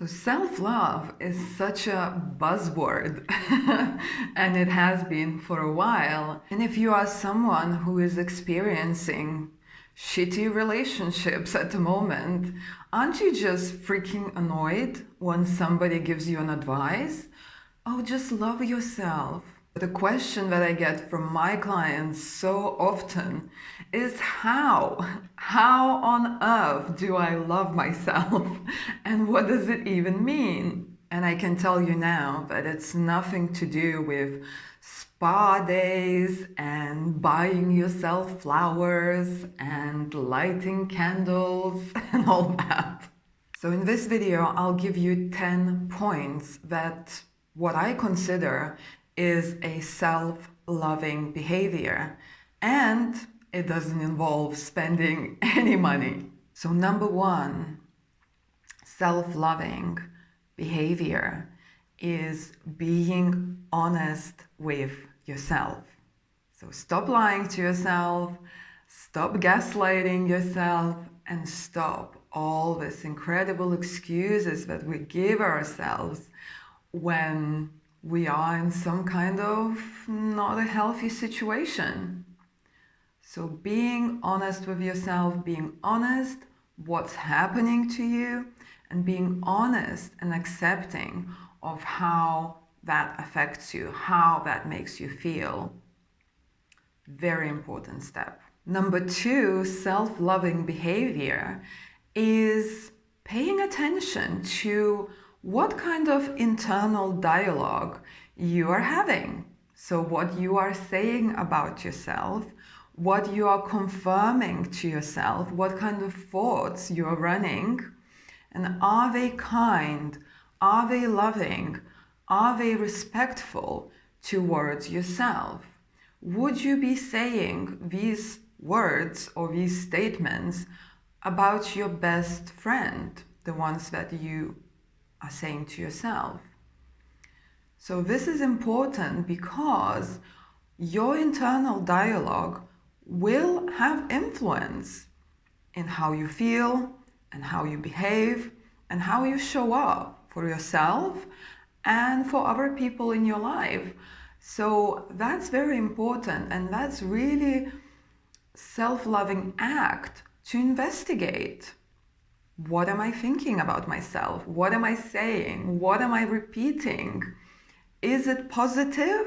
Self-love is such a buzzword and it has been for a while. And if you are someone who is experiencing shitty relationships at the moment, aren't you just freaking annoyed when somebody gives you an advice? Oh, just love yourself. The question that I get from my clients so often is how? How on earth do I love myself? And what does it even mean? And I can tell you now that it's nothing to do with spa days and buying yourself flowers and lighting candles and all that. So in this video, I'll give you 10 points that what I consider is a self-loving behavior, and it doesn't involve spending any money. So number one, self-loving behavior is being honest with yourself. So stop lying to yourself, stop gaslighting yourself, and stop all these incredible excuses that we give ourselves when we are in some kind of not a healthy situation. So being honest with yourself, being honest what's happening to you, and being honest and accepting of how that affects you, how that makes you feel. Very important step. Number two, self-loving behavior is paying attention to what kind of internal dialogue you are having. So what you are saying about yourself, what you are confirming to yourself, what kind of thoughts you are running, and are they kind, are they loving, are they respectful towards yourself? Would you be saying these words or these statements about your best friend, the ones that you are saying to yourself? So this is important because your internal dialogue will have influence in how you feel and how you behave and how you show up for yourself and for other people in your life. So that's very important, and that's really self-loving act to investigate. What am I thinking about myself? What am I saying? What am I repeating? Is it positive?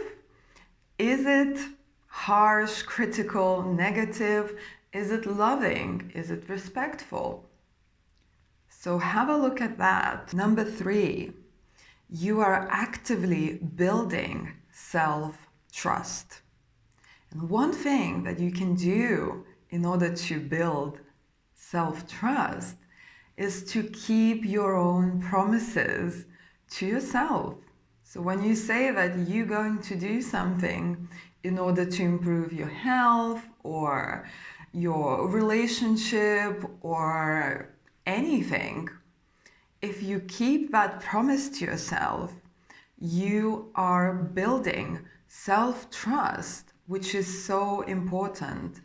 Is it harsh, critical, negative? Is it loving? Is it respectful? So have a look at that. Number three, you are actively building self-trust. And one thing that you can do in order to build self-trust is to keep your own promises to yourself. So when you say that you're going to do something in order to improve your health or your relationship or anything, if you keep that promise to yourself, you are building self-trust, which is so important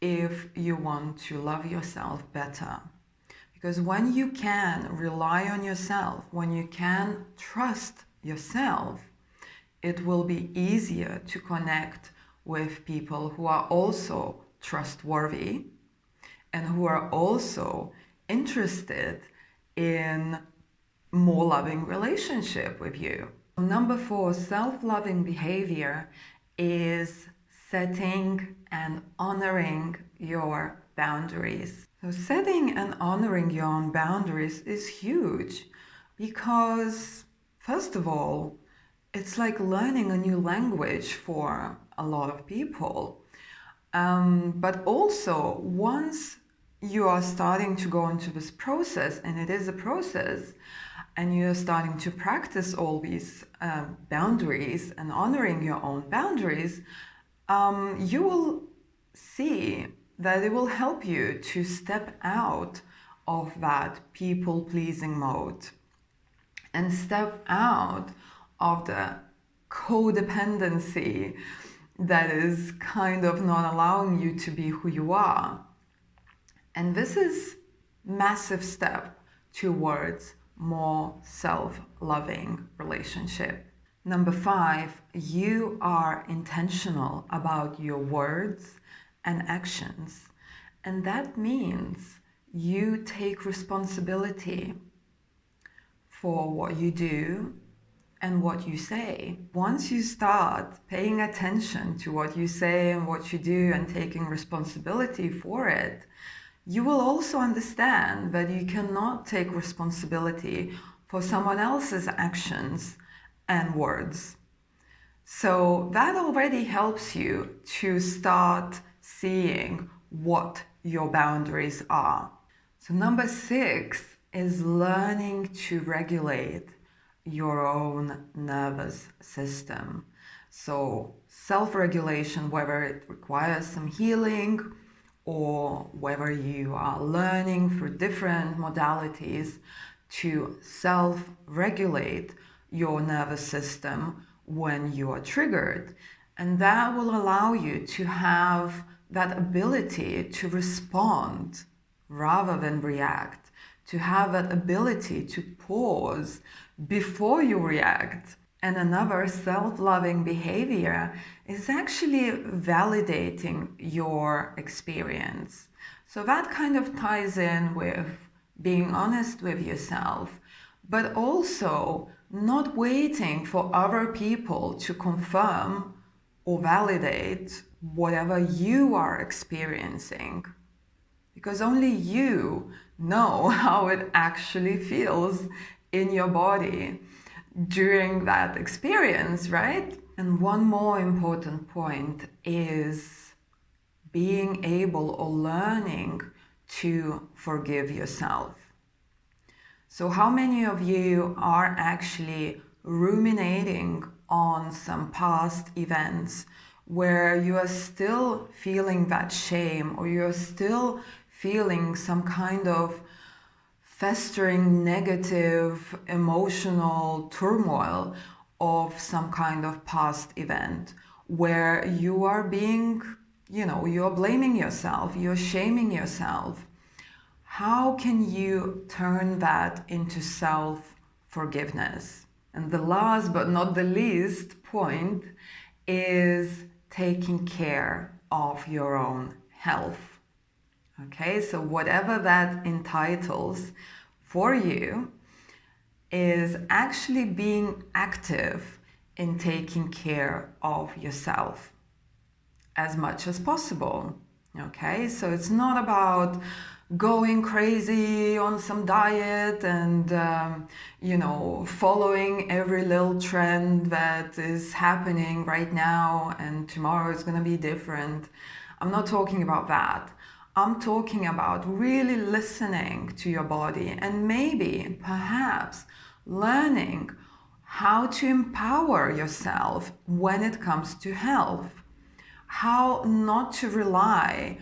if you want to love yourself better. Because when you can rely on yourself, when you can trust yourself, it will be easier to connect with people who are also trustworthy and who are also interested in more loving relationship with you. Number four, self-loving behavior is setting and honoring your boundaries. So setting and honoring your own boundaries is huge because, first of all, it's like learning a new language for a lot of people. But also, once you are starting to go into this process, and it is a process, and you're starting to practice all these boundaries and honoring your own boundaries, you will see that it will help you to step out of that people-pleasing mode and step out of the codependency that is kind of not allowing you to be who you are. And this is a massive step towards more self-loving relationship. Number 5, you are intentional about your words and actions. And that means you take responsibility for what you do and what you say. Once you start paying attention to what you say and what you do and taking responsibility for it, you will also understand that you cannot take responsibility for someone else's actions and words. So that already helps you to start seeing what your boundaries are. So number 6 is learning to regulate your own nervous system. So self-regulation, whether it requires some healing or whether you are learning through different modalities to self-regulate your nervous system when you are triggered. And that will allow you to have that ability to respond rather than react, to have that ability to pause before you react. And another self-loving behavior is actually validating your experience. So that kind of ties in with being honest with yourself, but also not waiting for other people to confirm or validate whatever you are experiencing. Because only you know how it actually feels in your body during that experience, right? And one more important point is being able or learning to forgive yourself. So how many of you are actually ruminating on some past events where you are still feeling that shame, or you're still feeling some kind of festering negative emotional turmoil of some kind of past event where you are being, you're blaming yourself, you're shaming yourself? How can you turn that into self-forgiveness? And the last but not the least point is taking care of your own health. Okay, so whatever that entitles for you is actually being active in taking care of yourself as much as possible. Okay, so it's not about going crazy on some diet and following every little trend that is happening right now and tomorrow is going to be different. I'm not talking about that. I'm talking about really listening to your body and maybe perhaps learning how to empower yourself when it comes to health. How not to rely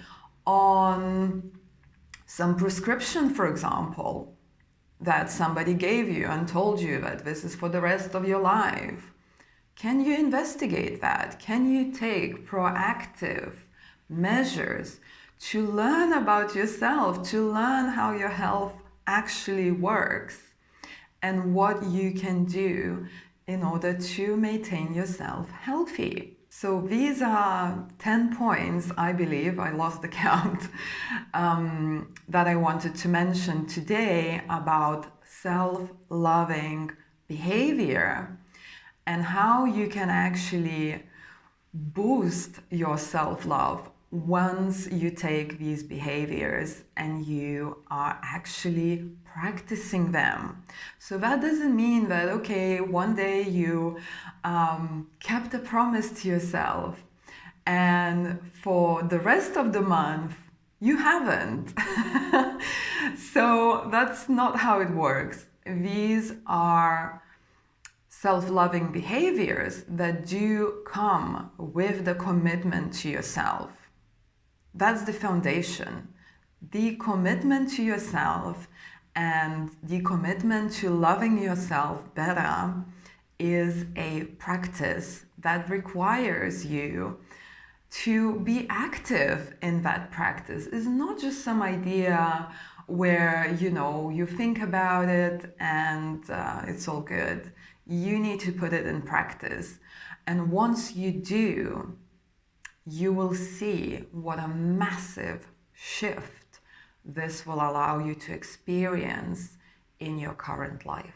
on some prescription, for example, that somebody gave you and told you that this is for the rest of your life. Can you investigate that? Can you take proactive measures to learn about yourself, to learn how your health actually works and what you can do in order to maintain yourself healthy? So these are 10 points, I believe, I lost the count, that I wanted to mention today about self-loving behavior and how you can actually boost your self-love once you take these behaviors and you are actually practicing them. So that doesn't mean that, okay, one day you kept a promise to yourself and for the rest of the month you haven't. So that's not how it works. These are self-loving behaviors that do come with the commitment to yourself. That's the foundation. The commitment to yourself and the commitment to loving yourself better is a practice that requires you to be active in that practice. It's not just some idea where, you think about it and it's all good. You need to put it in practice. And once you do, you will see what a massive shift this will allow you to experience in your current life.